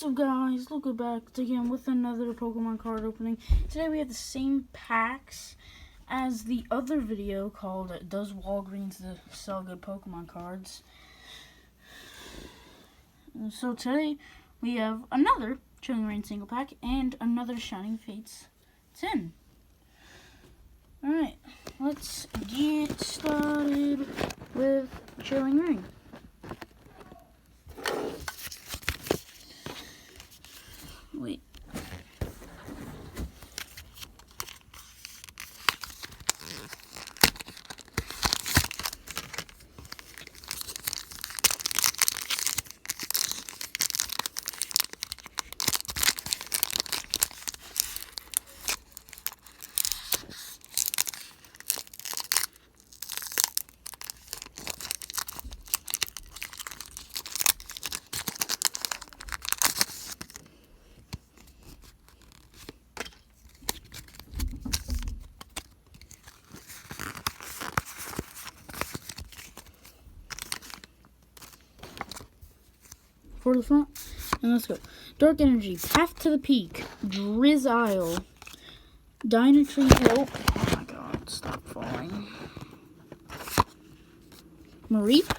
So guys, look back again with another Pokemon card opening. Today we have the same packs as the other video called Does Walgreens Sell Good Pokemon Cards? So today we have another Chilling Reign single pack and another Shining Fates tin. Alright, let's get started with Chilling Reign. Wait. For the front, and let's go. Dark Energy, Path to the Peak, Drizzile, Dynatree, oh my god, stop falling. Mareep,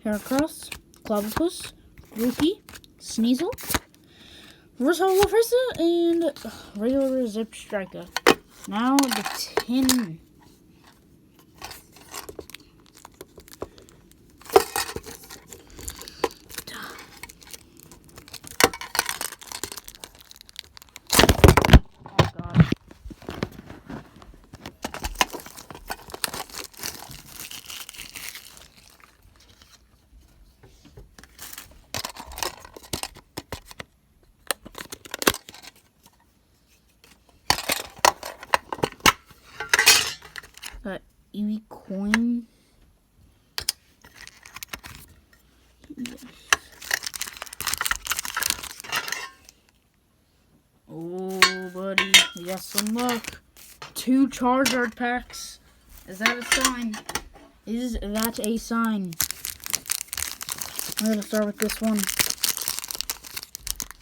Heracross, Clobbopus, Grookey, Sneasel, Reverse Hollow Farsa, and regular Zip Striker. Now the tin. Got Eevee Coin. Yes. Oh, buddy, we got some luck. 2 Charizard packs. Is that a sign? Is that a sign? I'm gonna start with this one.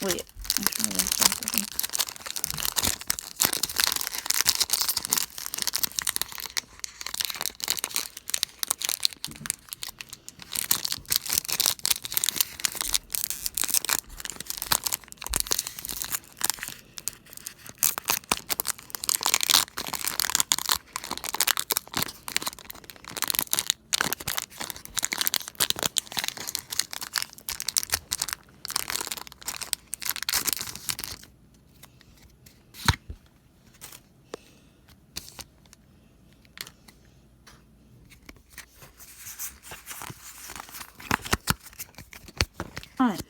Wait. Alright.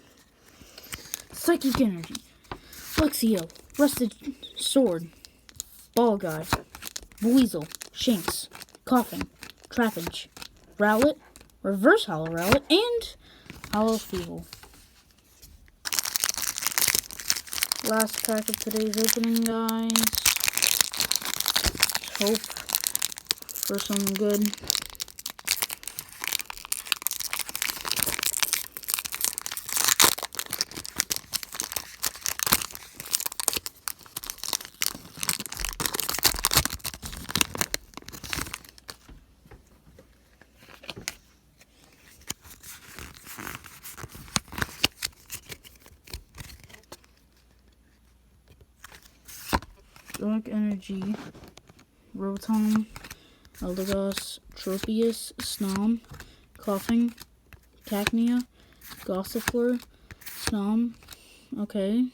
Psychic Energy, Luxio, Rusted Sword, Ball Guy, Weasel, Shinx, Coughing, Trapinch, Rowlet, Reverse Hollow Rowlet, and Hollow Feeble. Last pack of today's opening, guys. Hope for some good. Dark Energy, Rotom, Eldegoss, Tropius, Snom, Coughing, Cacnea, Gossifleur, Snom, okay,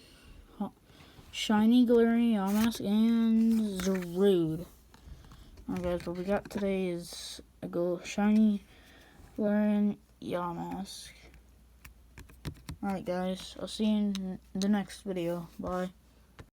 Shiny Galarian Yamask, and Zarude. Alright guys, what we got today is a Shiny Galarian Yamask. Alright guys, I'll see you in the next video. Bye.